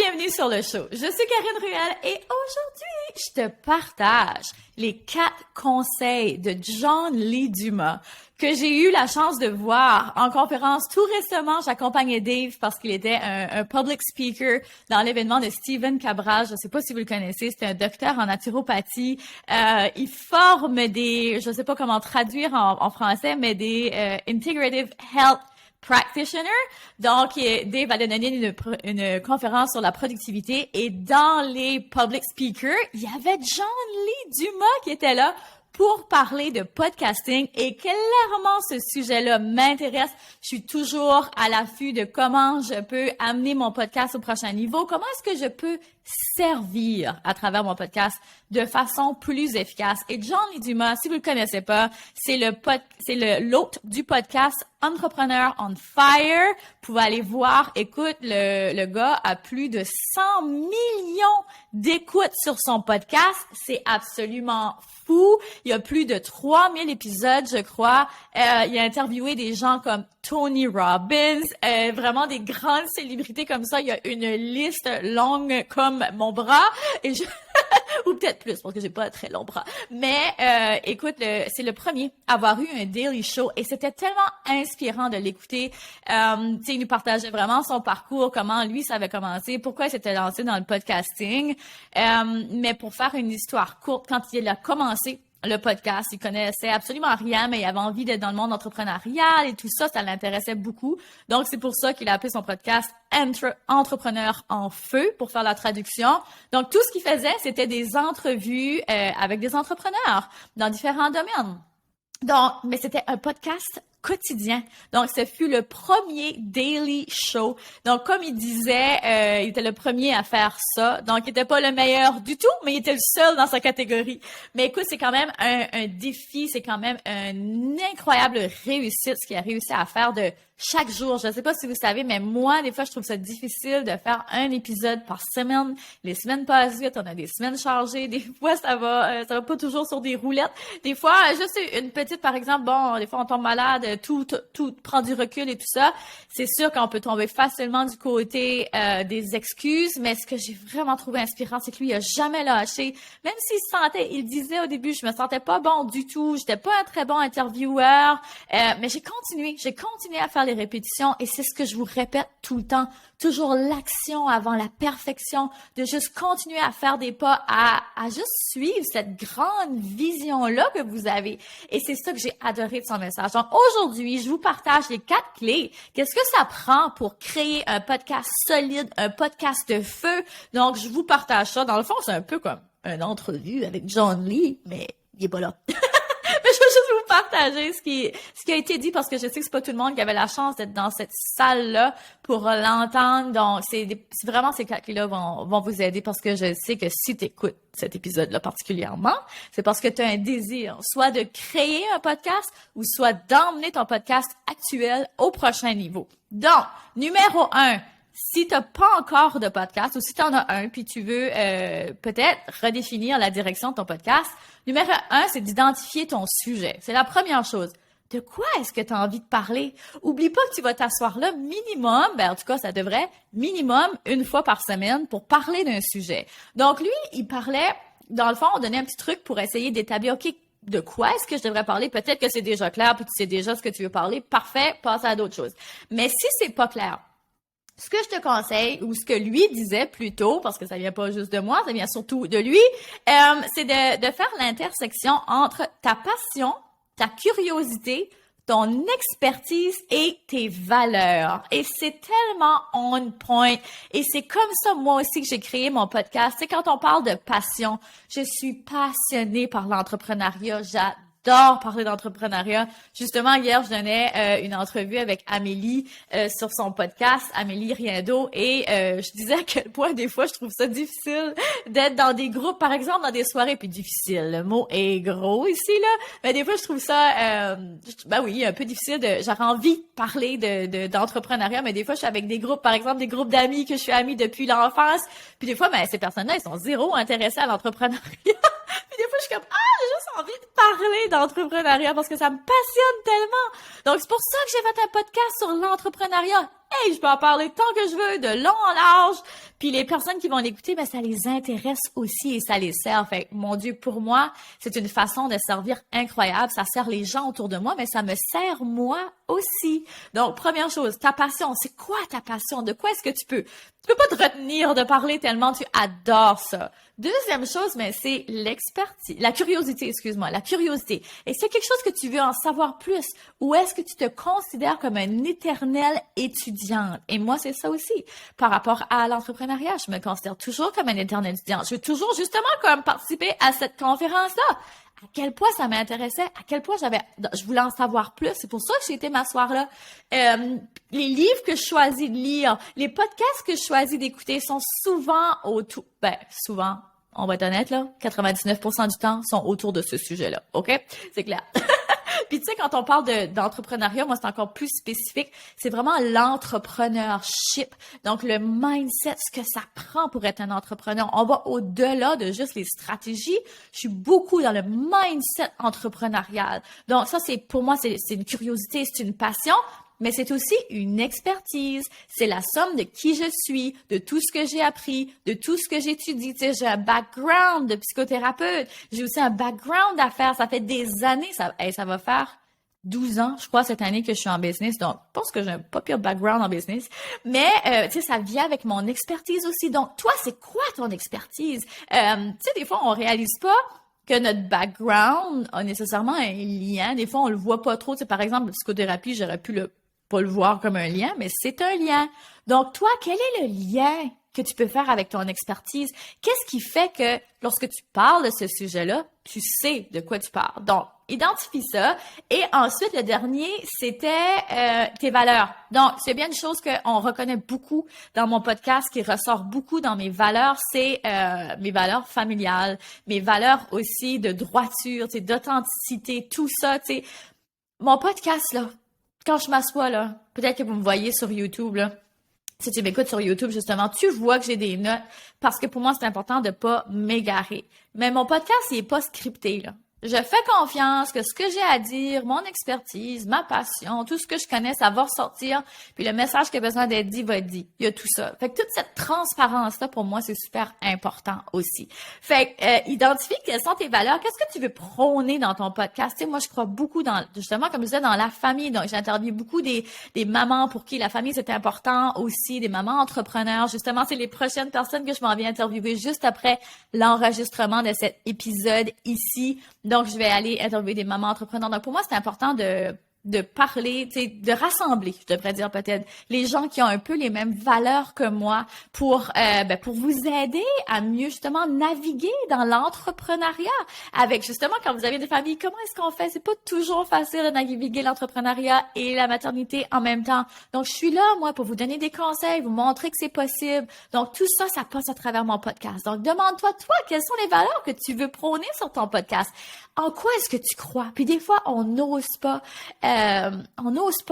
bienvenue sur le show. Je suis Karine Ruel et aujourd'hui, je te partage les 4 conseils de John Lee Dumas que j'ai eu la chance de voir en conférence tout récemment. J'accompagnais Dave parce qu'il était un public speaker dans l'événement de Stephen Cabral. Je ne sais pas si vous le connaissez, c'est un docteur en naturopathie. Il forme des, je ne sais pas comment traduire en français, mais des integrative health practitioner. Donc, Dave a donné une conférence sur la productivité et dans les public speakers, il y avait John Lee Dumas qui était là pour parler de podcasting et clairement ce sujet-là m'intéresse. Je suis toujours à l'affût de comment je peux amener mon podcast au prochain niveau, comment est-ce que je peux servir à travers mon podcast de façon plus efficace. Et John Lee Dumas, si vous le connaissez pas, c'est l'hôte du podcast Entrepreneur on Fire. Vous pouvez aller voir. Écoute, le gars a plus de 100 millions d'écoutes sur son podcast. C'est absolument fou. Il y a plus de 3000 épisodes, je crois. Il a interviewé des gens comme Tony Robbins, vraiment des grandes célébrités comme ça. Il y a une liste longue comme mon bras et ou peut-être plus parce que j'ai pas un très long bras. Mais écoute, c'est le premier à avoir eu un daily show et c'était tellement inspirant de l'écouter. Tu sais, il nous partageait vraiment son parcours, comment lui ça avait commencé, pourquoi il s'était lancé dans le podcasting. Mais pour faire une histoire courte, quand il a commencé le podcast, il connaissait absolument rien, mais il avait envie d'être dans le monde entrepreneurial et tout ça, ça l'intéressait beaucoup. Donc, c'est pour ça qu'il a appelé son podcast Entrepreneur en feu pour faire la traduction. Donc, tout ce qu'il faisait, c'était des entrevues avec des entrepreneurs dans différents domaines. Donc, mais c'était un podcast quotidien. Donc, ce fut le premier daily show. Donc, comme il disait, il était le premier à faire ça. Donc, il était pas le meilleur du tout, mais il était le seul dans sa catégorie. Mais écoute, c'est quand même un défi, c'est quand même une incroyable réussite ce qu'il a réussi à faire de chaque jour. Je ne sais pas si vous savez, mais moi, des fois, je trouve ça difficile de faire un épisode par semaine. Les semaines passent vite, on a des semaines chargées. Des fois, ça va pas toujours sur des roulettes. Des fois, juste une petite, par exemple, bon, des fois, on tombe malade, tout prend du recul et tout ça. C'est sûr qu'on peut tomber facilement du côté des excuses, mais ce que j'ai vraiment trouvé inspirant, c'est que lui, il a jamais lâché. Même s'il se sentait, il disait au début, je me sentais pas bon du tout, j'étais pas un très bon intervieweur, mais j'ai continué à faire les répétitions et c'est ce que je vous répète tout le temps. Toujours l'action avant la perfection, de juste continuer à faire des pas, à juste suivre cette grande vision-là que vous avez. Et c'est ça que j'ai adoré de son message. Donc aujourd'hui, je vous partage les 4 clés. Qu'est-ce que ça prend pour créer un podcast solide, un podcast de feu? Donc, je vous partage ça. Dans le fond, c'est un peu comme une entrevue avec John Lee, mais il est pas là. Mais je veux juste vous partager ce qui a été dit parce que je sais que c'est pas tout le monde qui avait la chance d'être dans cette salle-là pour l'entendre. Donc, c'est vraiment ces 4 clés-là vont vous aider parce que je sais que si tu écoutes cet épisode-là particulièrement, c'est parce que tu as un désir soit de créer un podcast ou soit d'emmener ton podcast actuel au prochain niveau. Donc, numéro 1, si tu n'as pas encore de podcast ou si tu en as un puis tu veux peut-être redéfinir la direction de ton podcast, numéro 1, c'est d'identifier ton sujet. C'est la première chose. De quoi est-ce que tu as envie de parler? Oublie pas que tu vas t'asseoir là minimum, en tout cas, ça devrait, minimum une fois par semaine pour parler d'un sujet. Donc, lui, il parlait, dans le fond, on donnait un petit truc pour essayer d'établir, OK, de quoi est-ce que je devrais parler? Peut-être que c'est déjà clair puis tu sais déjà ce que tu veux parler. Parfait, passe à d'autres choses. Mais si c'est pas clair, ce que je te conseille, ou ce que lui disait plutôt, parce que ça vient pas juste de moi, ça vient surtout de lui, c'est de faire l'intersection entre ta passion, ta curiosité, ton expertise et tes valeurs. Et c'est tellement on point. Et c'est comme ça, moi aussi, que j'ai créé mon podcast. C'est quand on parle de passion, je suis passionnée par l'entrepreneuriat. J'adore parler d'entrepreneuriat. Justement, hier, je donnais une entrevue avec Amélie sur son podcast, Amélie Riendo, et je disais à quel point, des fois, je trouve ça difficile d'être dans des groupes, par exemple, dans des soirées, puis difficile, le mot est gros ici, là, mais des fois, je trouve ça, ben oui, un peu difficile j'aurais envie de parler d'entrepreneuriat, mais des fois, je suis avec des groupes, par exemple, des groupes d'amis que je suis amie depuis l'enfance, puis des fois, ben, ces personnes-là, elles sont zéro intéressées à l'entrepreneuriat. Puis des fois, je suis comme, j'ai juste envie de parler d'entrepreneuriat parce que ça me passionne tellement. Donc, c'est pour ça que j'ai fait un podcast sur l'entrepreneuriat. Hey, je peux en parler tant que je veux, de long en large. Puis les personnes qui vont l'écouter, ben ça les intéresse aussi et ça les sert. Fait mon Dieu, pour moi, c'est une façon de servir incroyable. Ça sert les gens autour de moi, mais ça me sert moi aussi. Donc, première chose, ta passion. C'est quoi ta passion? De quoi est-ce que tu peux pas te retenir de parler tellement tu adores ça. Deuxième chose, mais c'est l'expertise, la curiosité, la curiosité. Est-ce qu'il y a quelque chose que tu veux en savoir plus ou est-ce que tu te considères comme un éternel étudiant? Et moi, c'est ça aussi. Par rapport à l'entrepreneuriat, je me considère toujours comme un éternel étudiant. Je veux toujours justement comme participer à cette conférence-là. À quel point ça m'intéressait, à quel point je voulais en savoir plus. C'est pour ça que j'ai été m'asseoir là. Les livres que je choisis de lire, les podcasts que je choisis d'écouter sont souvent souvent, on va être honnête là, 99% du temps sont autour de ce sujet-là. OK? C'est clair. Puis tu sais, quand on parle d'entrepreneuriat, moi, c'est encore plus spécifique. C'est vraiment l'entrepreneurship. Donc, le mindset, ce que ça prend pour être un entrepreneur. On va au-delà de juste les stratégies. Je suis beaucoup dans le mindset entrepreneurial. Donc, ça, pour moi, c'est une curiosité, c'est une passion. Mais c'est aussi une expertise. C'est la somme de qui je suis, de tout ce que j'ai appris, de tout ce que j'étudie. Tu sais, j'ai un background de psychothérapeute. J'ai aussi un background d'affaires. Ça fait des années. Ça va faire 12 ans, je crois, cette année que je suis en business. Donc, je pense que j'ai un pas pire background en business. Mais, tu sais, ça vient avec mon expertise aussi. Donc, toi, c'est quoi ton expertise? Tu sais, des fois, on réalise pas que notre background a nécessairement un lien. Des fois, on le voit pas trop. Tu sais, par exemple, la psychothérapie, j'aurais pu pas le voir comme un lien, mais c'est un lien. Donc, toi, quel est le lien que tu peux faire avec ton expertise? Qu'est-ce qui fait que lorsque tu parles de ce sujet-là, tu sais de quoi tu parles? Donc, identifie ça. Et ensuite, le dernier, c'était tes valeurs. Donc, c'est bien une chose qu'on reconnaît beaucoup dans mon podcast, qui ressort beaucoup dans mes valeurs, c'est mes valeurs familiales, mes valeurs aussi de droiture, tu sais, d'authenticité, tout ça, tu sais. Mon podcast, là, quand je m'assois, là, peut-être que vous me voyez sur YouTube, là. Si tu m'écoutes sur YouTube, justement, tu vois que j'ai des notes parce que pour moi, c'est important de pas m'égarer. Mais mon podcast, il est pas scripté, là. Je fais confiance que ce que j'ai à dire, mon expertise, ma passion, tout ce que je connais, ça va ressortir. Puis le message qui a besoin d'être dit va être dit. Il y a tout ça. Fait que toute cette transparence-là, pour moi, c'est super important aussi. Fait que identifie quelles sont tes valeurs. Qu'est-ce que tu veux prôner dans ton podcast? Tu sais, moi, je crois beaucoup dans, justement, comme je disais, dans la famille. Donc, j'interviewe beaucoup des mamans pour qui la famille, c'est important aussi, des mamans entrepreneurs. Justement, c'est les prochaines personnes que je m'en viens interviewer juste après l'enregistrement de cet épisode ici. Donc, je vais aller interviewer des mamans entrepreneurs. Donc, pour moi, c'est important de parler, tu sais, de rassembler, je devrais dire peut-être, les gens qui ont un peu les mêmes valeurs que moi pour vous aider à mieux justement naviguer dans l'entrepreneuriat. Avec justement, quand vous avez des familles, comment est-ce qu'on fait? C'est pas toujours facile de naviguer l'entrepreneuriat et la maternité en même temps. Donc, je suis là, moi, pour vous donner des conseils, vous montrer que c'est possible. Donc, tout ça, ça passe à travers mon podcast. Donc, demande-toi, toi, quelles sont les valeurs que tu veux prôner sur ton podcast? En quoi est-ce que tu crois? Puis des fois, on n'ose pas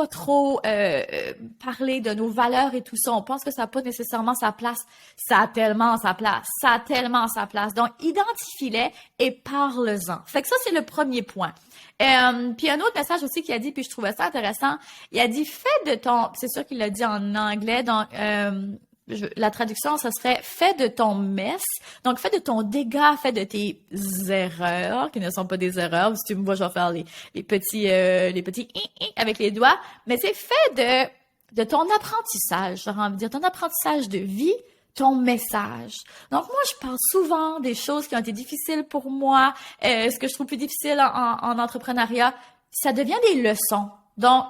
trop parler de nos valeurs et tout ça. On pense que ça n'a pas nécessairement sa place. Ça a tellement sa place. Ça a tellement sa place. Donc, identifie-les et parle-en. Fait que ça, c'est le premier point. Puis un autre message aussi qu'il a dit, puis je trouvais ça intéressant. Il a dit, fais de ton... C'est sûr qu'il l'a dit en anglais, donc... la traduction, ça serait « fais de ton mess ». Donc, fais de ton dégât, fais de tes erreurs, qui ne sont pas des erreurs. Si tu me vois, je vais faire les petits avec les doigts. Mais c'est fait de ton apprentissage, j'aurais envie de dire, ton apprentissage de vie, ton message. Donc, moi, je parle souvent des choses qui ont été difficiles pour moi, ce que je trouve plus difficile en entrepreneuriat. Ça devient des leçons. Donc,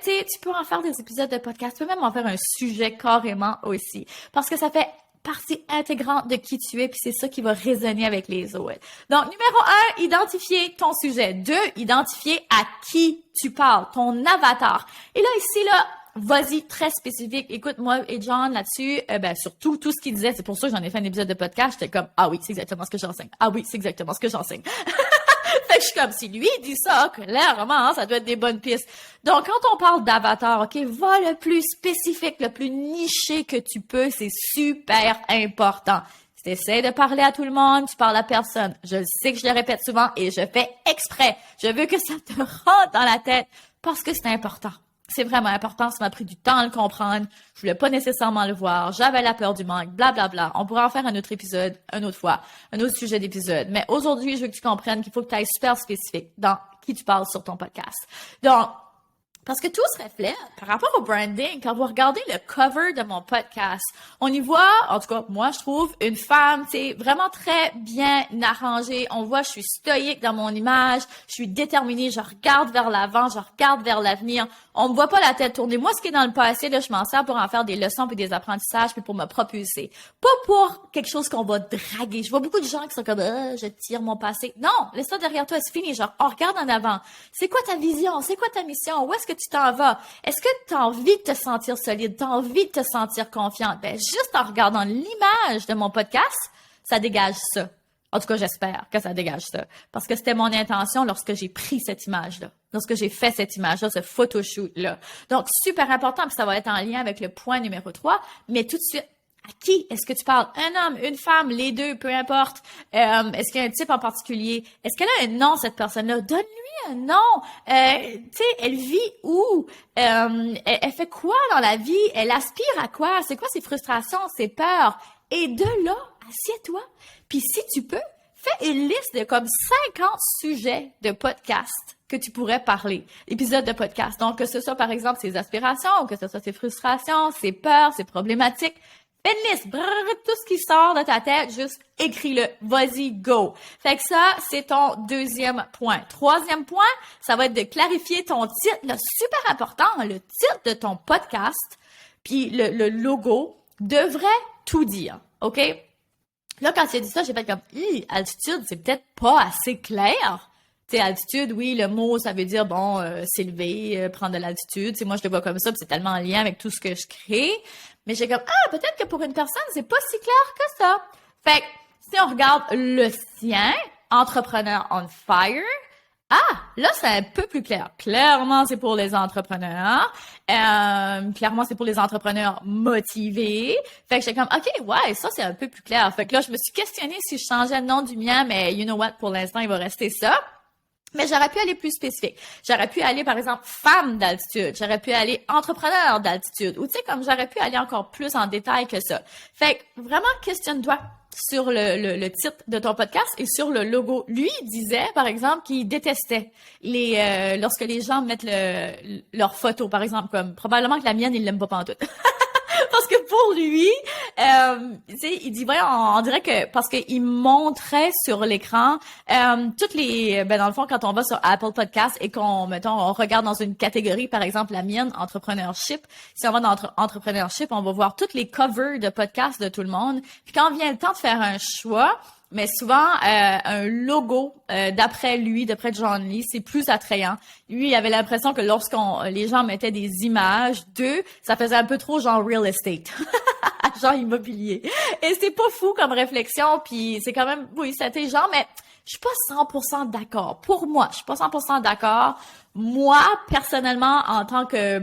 tu peux en faire des épisodes de podcast, tu peux même en faire un sujet carrément aussi, parce que ça fait partie intégrante de qui tu es, puis c'est ça qui va résonner avec les autres. Donc, numéro 1, identifier ton sujet. 2, identifier à qui tu parles, ton avatar. Et là, ici, là, vas-y, très spécifique. Écoute, moi et John, là-dessus, surtout tout ce qu'il disait, c'est pour ça que j'en ai fait un épisode de podcast, j'étais comme, ah oui, c'est exactement ce que j'enseigne. Ah oui, c'est exactement ce que j'enseigne. Fait que je suis comme, si lui dit ça, clairement, ça doit être des bonnes pistes. Donc, quand on parle d'avatar, OK, va le plus spécifique, le plus niché que tu peux, c'est super important. Si tu essaies de parler à tout le monde, tu parles à personne. Je sais que je le répète souvent et je fais exprès. Je veux que ça te rentre dans la tête parce que c'est important. C'est vraiment important, ça m'a pris du temps à le comprendre. Je voulais pas nécessairement le voir. J'avais la peur du manque, blablabla. On pourrait en faire un autre épisode, une autre fois, un autre sujet d'épisode. Mais aujourd'hui, je veux que tu comprennes qu'il faut que tu ailles super spécifique dans qui tu parles sur ton podcast. Donc, parce que tout se reflète par rapport au branding. Quand vous regardez le cover de mon podcast, on y voit, en tout cas, moi, je trouve, une femme, tu sais, vraiment très bien arrangée. On voit, je suis stoïque dans mon image, je suis déterminée, je regarde vers l'avant, je regarde vers l'avenir. On me voit pas la tête tourner. Moi, ce qui est dans le passé, là, je m'en sers pour en faire des leçons puis des apprentissages puis pour me propulser. Pas pour quelque chose qu'on va draguer. Je vois beaucoup de gens qui sont comme, je tire mon passé. Non, laisse ça derrière toi, c'est fini. Genre, on regarde en avant. C'est quoi ta vision? C'est quoi ta mission? Où est-ce que tu t'en vas? Est-ce que tu as envie de te sentir solide? Tu as envie de te sentir confiante? Ben, juste en regardant l'image de mon podcast, ça dégage ça. En tout cas, j'espère que ça dégage ça. Parce que c'était mon intention lorsque j'ai pris cette image-là. Lorsque j'ai fait cette image-là, ce photoshoot-là. Donc, super important, puis ça va être en lien avec le point numéro 3. Mais tout de suite, à qui est-ce que tu parles? Un homme, une femme, les deux, peu importe. Est-ce qu'il y a un type en particulier? Est-ce qu'elle a un nom, cette personne-là? Donne-lui un nom. Tu sais, elle vit où? Elle fait quoi dans la vie? Elle aspire à quoi? C'est quoi ses frustrations, ses peurs? Et de là, assieds-toi. Puis si tu peux, fais une liste de comme 50 sujets de podcast que tu pourrais parler, épisodes de podcast. Donc, que ce soit par exemple ses aspirations, ou que ce soit ses frustrations, ses peurs, ses problématiques. Fais une liste, tout ce qui sort de ta tête, juste écris-le. Vas-y, go. Fait que ça, c'est ton deuxième point. Troisième point, ça va être de clarifier ton titre. Là, super important, le titre de ton podcast, puis le logo devrait tout dire, OK? Là, quand tu as dit ça, j'ai fait comme, altitude, c'est peut-être pas assez clair. Tu sais, altitude, oui, le mot, ça veut dire, bon, s'élever, prendre de l'altitude. Tu sais, moi, je le vois comme ça, puis c'est tellement en lien avec tout ce que je crée. Mais j'ai comme, peut-être que pour une personne, c'est pas si clair que ça. Fait que, si on regarde le sien, Entrepreneur on Fire, là, c'est un peu plus clair. Clairement, c'est pour les entrepreneurs. Clairement, c'est pour les entrepreneurs motivés. Fait que j'étais comme, OK, ouais, ça, c'est un peu plus clair. Fait que là, je me suis questionnée si je changeais le nom du mien, mais you know what, pour l'instant, il va rester ça. Mais j'aurais pu aller plus spécifique. J'aurais pu aller, par exemple, femme d'altitude. J'aurais pu aller entrepreneur d'altitude. Ou tu sais, comme j'aurais pu aller encore plus en détail que ça. Fait que vraiment, questionne-toi sur le titre de ton podcast et sur le logo. Lui, il disait, par exemple, qu'il détestait lorsque les gens mettent leur photo, par exemple, comme probablement que la mienne, il l'aime pas pantoute. Parce que pour lui, tu sais, il dit, voyons, on dirait que, parce qu'il montrait sur l'écran, toutes les, dans le fond, quand on va sur Apple Podcasts et qu'on, mettons, on regarde dans une catégorie, par exemple, la mienne, entrepreneurship. Si on va dans entrepreneurship, on va voir toutes les covers de podcasts de tout le monde. Puis quand vient le temps de faire un choix, mais souvent, un logo, d'après lui, d'après John Lee, c'est plus attrayant. Lui, il avait l'impression que les gens mettaient des images d'eux, ça faisait un peu trop genre real estate. Genre immobilier. Et c'est pas fou comme réflexion, puis c'est quand même, oui, c'est intelligent, mais je suis pas 100% d'accord. Pour moi, je suis pas 100% d'accord. Moi, personnellement, en tant que,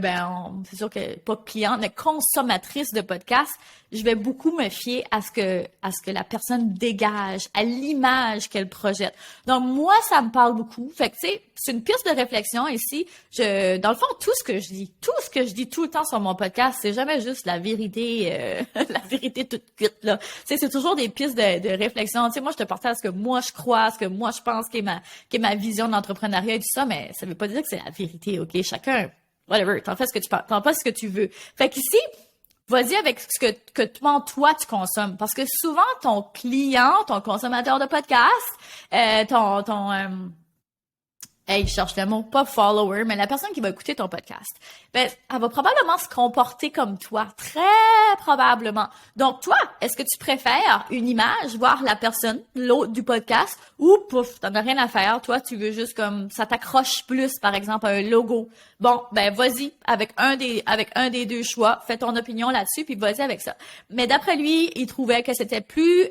c'est sûr que pas cliente, mais consommatrice de podcasts, je vais beaucoup me fier à ce que la personne dégage, à l'image qu'elle projette. Donc, moi, ça me parle beaucoup. Fait que, tu sais, c'est une piste de réflexion ici. Dans le fond, tout ce que je dis tout le temps sur mon podcast, c'est jamais juste la vérité, la vérité toute cuite, là. Tu sais, c'est toujours des pistes de réflexion. Tu sais, moi, je te partage ce que moi, je crois, ce que moi, je pense qui est ma vision d'entrepreneuriat et tout ça, mais ça veut pas dire que c'est la vérité, OK? Chacun, whatever, t'en fais ce que tu penses, t'en fais ce que tu veux. Fait qu'ici, vas-y avec ce que toi, tu consommes. Parce que souvent, ton client, ton consommateur de podcast, je cherche le mot, pas follower, mais la personne qui va écouter ton podcast, elle va probablement se comporter comme toi, très probablement. Donc, toi, est-ce que tu préfères une image, voir la personne, l'autre du podcast, ou pouf, t'en as rien à faire, toi, tu veux juste comme, ça t'accroche plus, par exemple, un logo. Bon, vas-y, avec un des deux choix, fais ton opinion là-dessus, puis vas-y avec ça. Mais d'après lui, il trouvait que c'était plus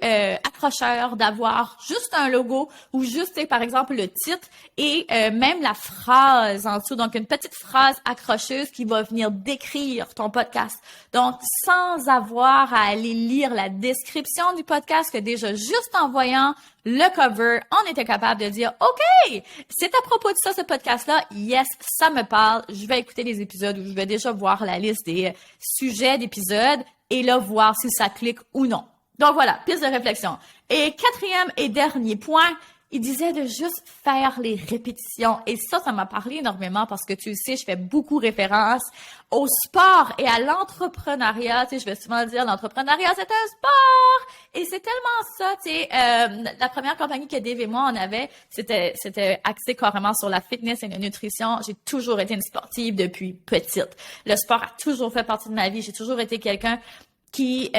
accrocheur d'avoir juste un logo ou juste, par exemple, le titre et même la phrase en dessous. Donc, une petite phrase accrocheuse qui va venir décrire ton podcast. Donc, sans avoir à aller lire la description du podcast, que déjà juste en voyant le cover, on était capable de dire, OK, c'est à propos de ça, ce podcast-là. Yes, ça me parle. Je vais écouter les épisodes ou je vais déjà voir la liste des sujets d'épisodes et là, voir si ça clique ou non. Donc voilà, piste de réflexion. Et quatrième et dernier point, il disait de juste faire les répétitions. Et ça m'a parlé énormément parce que tu le sais, je fais beaucoup référence au sport et à l'entrepreneuriat. Tu sais, je vais souvent dire l'entrepreneuriat, c'est un sport! Et c'est tellement ça, tu sais. La première compagnie que Dave et moi, on avait, c'était axé carrément sur la fitness et la nutrition. J'ai toujours été une sportive depuis petite. Le sport a toujours fait partie de ma vie. J'ai toujours été quelqu'un qui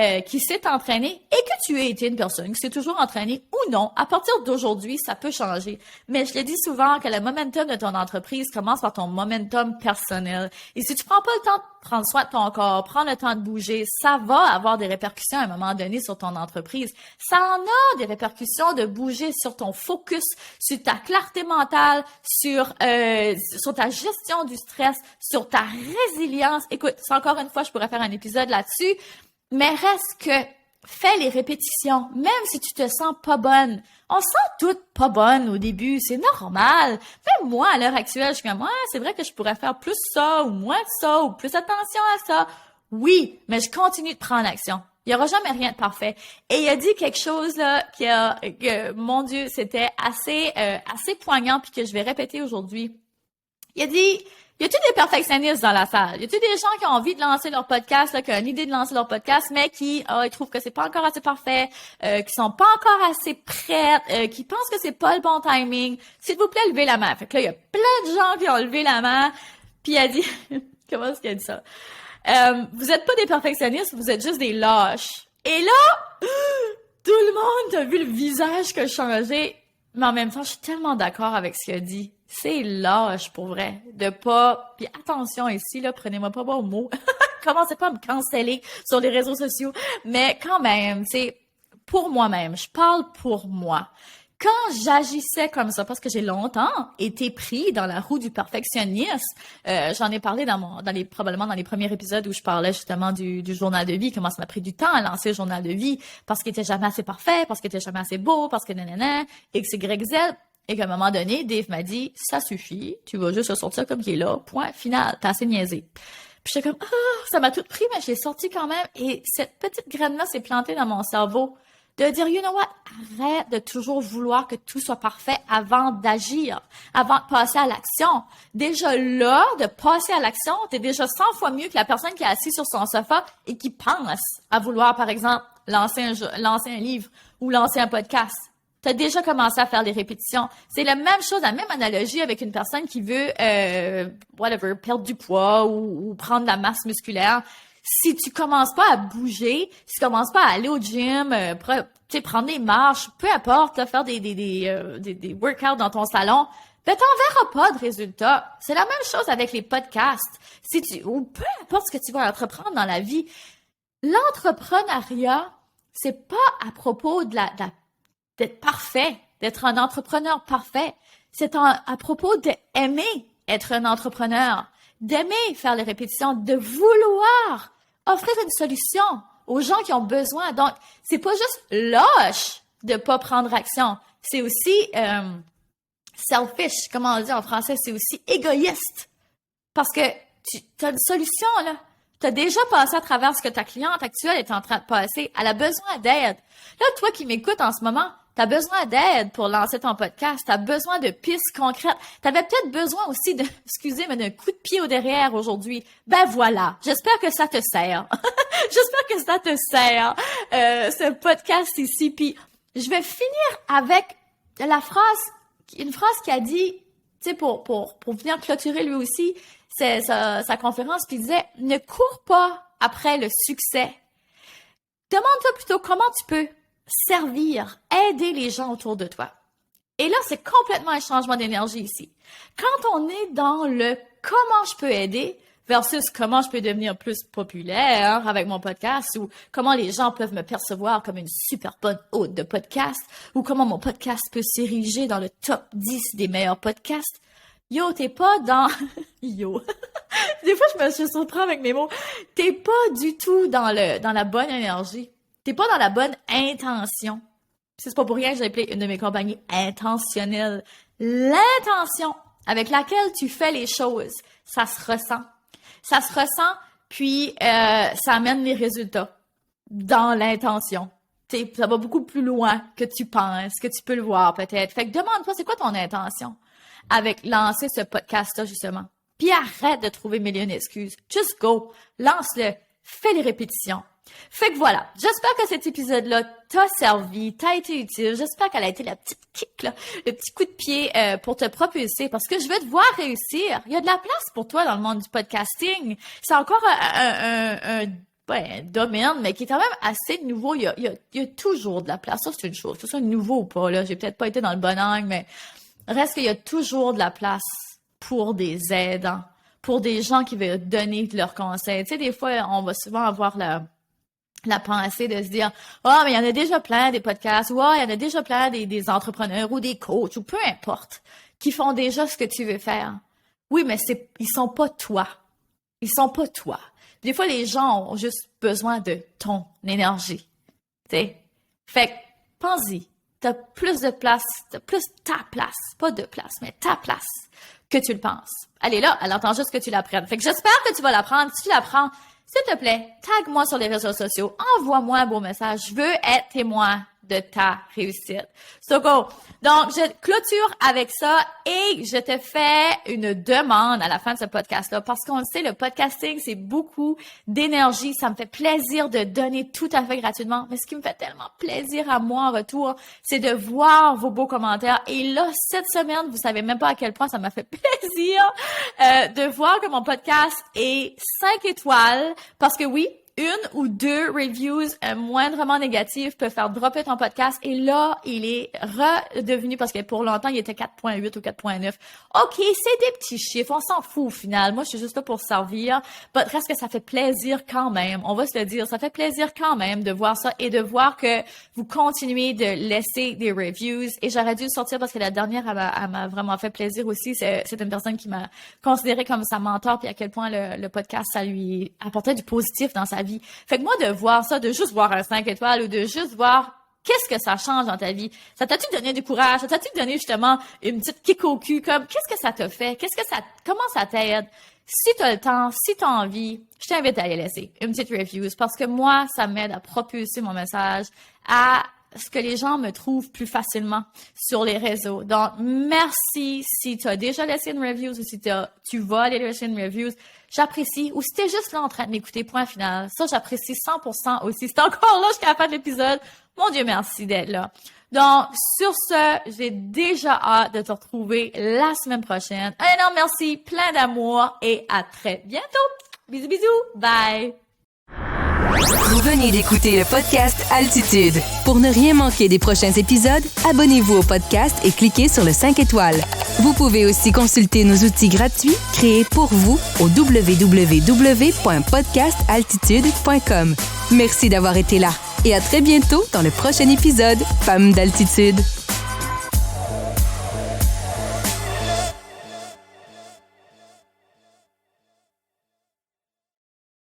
s'est entraîné et que tu aies été une personne qui s'est toujours entraînée ou non, à partir d'aujourd'hui, ça peut changer. Mais je le dis souvent que le momentum de ton entreprise commence par ton momentum personnel. Et si tu prends pas le temps de prendre soin de ton corps, prendre le temps de bouger, ça va avoir des répercussions à un moment donné sur ton entreprise. Ça en a des répercussions de bouger sur ton focus, sur ta clarté mentale, sur ta gestion du stress, sur ta résilience. Écoute, c'est encore une fois, je pourrais faire un épisode là-dessus. Mais reste que fais les répétitions, même si tu te sens pas bonne. On se sent toutes pas bonnes au début, c'est normal. Même moi, à l'heure actuelle, je suis comme, c'est vrai que je pourrais faire plus ça, ou moins de ça, ou plus attention à ça. Oui, mais je continue de prendre action. Il y aura jamais rien de parfait. Et il a dit quelque chose, là, que mon Dieu, c'était assez poignant, puis que je vais répéter aujourd'hui. Il a dit, y a-t-il des perfectionnistes dans la salle? Y a-t-il des gens qui ont envie de lancer leur podcast, là, qui ont une idée de lancer leur podcast, mais qui ils trouvent que c'est pas encore assez parfait, qui sont pas encore assez prêtes, qui pensent que c'est pas le bon timing? S'il vous plaît, levez la main. Fait que là, il y a plein de gens qui ont levé la main, puis il a dit, comment est-ce qu'il a dit ça? Vous êtes pas des perfectionnistes, vous êtes juste des lâches. Et là, tout le monde a vu le visage que changé, mais en même temps, je suis tellement d'accord avec ce qu'il a dit. C'est lâche, pour vrai, de pas... Puis attention ici, là, prenez-moi pas au mot. Commencez pas à me canceller sur les réseaux sociaux. Mais quand même, c'est pour moi-même. Je parle pour moi. Quand j'agissais comme ça, parce que j'ai longtemps été pris dans la roue du perfectionnisme, j'en ai parlé probablement dans les premiers épisodes où je parlais justement du journal de vie, comment ça m'a pris du temps à lancer le journal de vie, parce qu'il était jamais assez parfait, parce qu'il était jamais assez beau, parce que nanana, X, Y, Z. Et qu'à un moment donné, Dave m'a dit, ça suffit, tu vas juste sortir comme qu'il est là, point final, t'as assez niaisé. Puis j'étais comme, ça m'a tout pris, mais je l'ai sorti quand même. Et cette petite graine-là s'est plantée dans mon cerveau de dire, you know what, arrête de toujours vouloir que tout soit parfait avant d'agir, avant de passer à l'action. Déjà là, de passer à l'action, t'es déjà 100 fois mieux que la personne qui est assise sur son sofa et qui pense à vouloir, par exemple, lancer un livre ou lancer un podcast. Tu as déjà commencé à faire des répétitions. C'est la même chose, la même analogie avec une personne qui veut, perdre du poids ou prendre de la masse musculaire. Si tu commences pas à bouger, si tu commences pas à aller au gym, prendre des marches, peu importe, là, faire des workouts dans ton salon, ben t'en verras pas de résultats. C'est la même chose avec les podcasts. Ou peu importe ce que tu vas entreprendre dans la vie. L'entrepreneuriat, c'est pas à propos d'être parfait, d'être un entrepreneur parfait. C'est à propos d'aimer être un entrepreneur, d'aimer faire les répétitions, de vouloir offrir une solution aux gens qui ont besoin. Donc, c'est pas juste lâche de pas prendre action. C'est aussi selfish, comment on dit en français, c'est aussi égoïste. Parce que tu as une solution, là. Tu as déjà passé à travers ce que ta cliente actuelle est en train de passer. Elle a besoin d'aide. Là, toi qui m'écoutes en ce moment, tu as besoin d'aide pour lancer ton podcast. Tu as besoin de pistes concrètes. Tu avais peut-être besoin aussi d'un coup de pied au derrière aujourd'hui. Ben voilà. J'espère que ça te sert. J'espère que ça te sert, ce podcast ici. Puis, je vais finir avec une phrase qui a dit, tu sais, pour venir clôturer lui aussi, c'est sa conférence, puis il disait « Ne cours pas après le succès. Demande-toi plutôt comment tu peux servir, aider les gens autour de toi. » Et là, c'est complètement un changement d'énergie ici. Quand on est dans le « comment je peux aider » versus comment je peux devenir plus populaire avec mon podcast ou comment les gens peuvent me percevoir comme une super bonne hôte de podcast ou comment mon podcast peut s'ériger dans le top 10 des meilleurs podcasts. Yo, t'es pas dans... Yo. Des fois, je surprends avec mes mots. T'es pas du tout dans la bonne énergie. T'es pas dans la bonne intention. C'est pas pour rien que j'ai appelé une de mes compagnies intentionnelle. L'intention avec laquelle tu fais les choses, ça se ressent. Ça se ressent, puis ça amène les résultats dans l'intention. Ça va beaucoup plus loin que tu penses, que tu peux le voir peut-être. Fait que demande-toi, c'est quoi ton intention avec lancer ce podcast-là, justement? Puis arrête de trouver millions d'excuses. Just go, lance-le, fais les répétitions. Fait que voilà, j'espère que cet épisode-là t'a servi, t'a été utile. J'espère qu'elle a été la petite kick, là, le petit coup de pied pour te propulser parce que je veux te voir réussir. Il y a de la place pour toi dans le monde du podcasting. C'est encore un domaine, mais qui est quand même assez nouveau. Il y a toujours de la place. Ça, c'est une chose. Que ce soit nouveau ou pas, là. J'ai peut-être pas été dans le bon angle, mais reste qu'il y a toujours de la place pour des aidants, pour des gens qui veulent donner leurs conseils. Tu sais, des fois, on va souvent avoir la pensée de se dire « Ah, mais il y en a déjà plein des podcasts, ou ah, il y en a déjà plein des entrepreneurs ou des coachs, ou peu importe, qui font déjà ce que tu veux faire. » Oui, mais ils sont pas toi. Ils sont pas toi. Des fois, les gens ont juste besoin de ton énergie. Tu sais? Fait que, pense-y. T'as plus de place, t'as plus ta place, pas de place, mais ta place que tu le penses. Elle est là, elle entend juste que tu la prennes. Fait que j'espère que tu vas la prendre. Si tu la prends, s'il te plaît, tag-moi sur les réseaux sociaux, envoie-moi un beau message. Je veux être témoin de ta réussite. So go! Donc, je clôture avec ça et je te fais une demande à la fin de ce podcast-là parce qu'on le sait, le podcasting, c'est beaucoup d'énergie. Ça me fait plaisir de donner tout à fait gratuitement. Mais ce qui me fait tellement plaisir à moi en retour, c'est de voir vos beaux commentaires. Et là, cette semaine, vous savez même pas à quel point ça m'a fait plaisir de voir que mon podcast est 5 étoiles parce que oui, une ou deux reviews moindrement négatives peuvent faire dropper ton podcast. Et là, il est redevenu, parce que pour longtemps, il était 4.8 ou 4.9. OK, c'est des petits chiffres. On s'en fout au final. Moi, je suis juste là pour servir. Mais reste que ça fait plaisir quand même. On va se le dire. Ça fait plaisir quand même de voir ça et de voir que vous continuez de laisser des reviews. Et j'aurais dû le sortir parce que la dernière, elle m'a vraiment fait plaisir aussi. C'est une personne qui m'a considérée comme sa mentor puis à quel point le podcast, ça lui apportait du positif dans sa vie. Fait que moi, de voir ça, de juste voir un 5 étoiles ou de juste voir qu'est-ce que ça change dans ta vie, ça t'a-tu donné du courage? Ça t'a-tu donné justement une petite kick au cul? Comme, qu'est-ce que ça t'a fait? Comment ça t'aide? Si t'as le temps, si t'as envie, je t'invite à aller laisser une petite review parce que moi, ça m'aide à propulser mon message, à ce que les gens me trouvent plus facilement sur les réseaux. Donc, merci si tu as déjà laissé une review ou si tu vas aller laisser une review. J'apprécie. Ou si t'es juste là en train de m'écouter, point final. Ça, j'apprécie 100% aussi. C'est encore là jusqu'à la fin de l'épisode. Mon Dieu, merci d'être là. Donc, sur ce, j'ai déjà hâte de te retrouver la semaine prochaine. Un énorme merci, plein d'amour et à très bientôt. Bisous, bisous. Bye. Vous venez d'écouter le podcast Altitude. Pour ne rien manquer des prochains épisodes, abonnez-vous au podcast et cliquez sur le 5 étoiles. Vous pouvez aussi consulter nos outils gratuits créés pour vous au www.podcastaltitude.com. Merci d'avoir été là et à très bientôt dans le prochain épisode Femmes d'Altitude.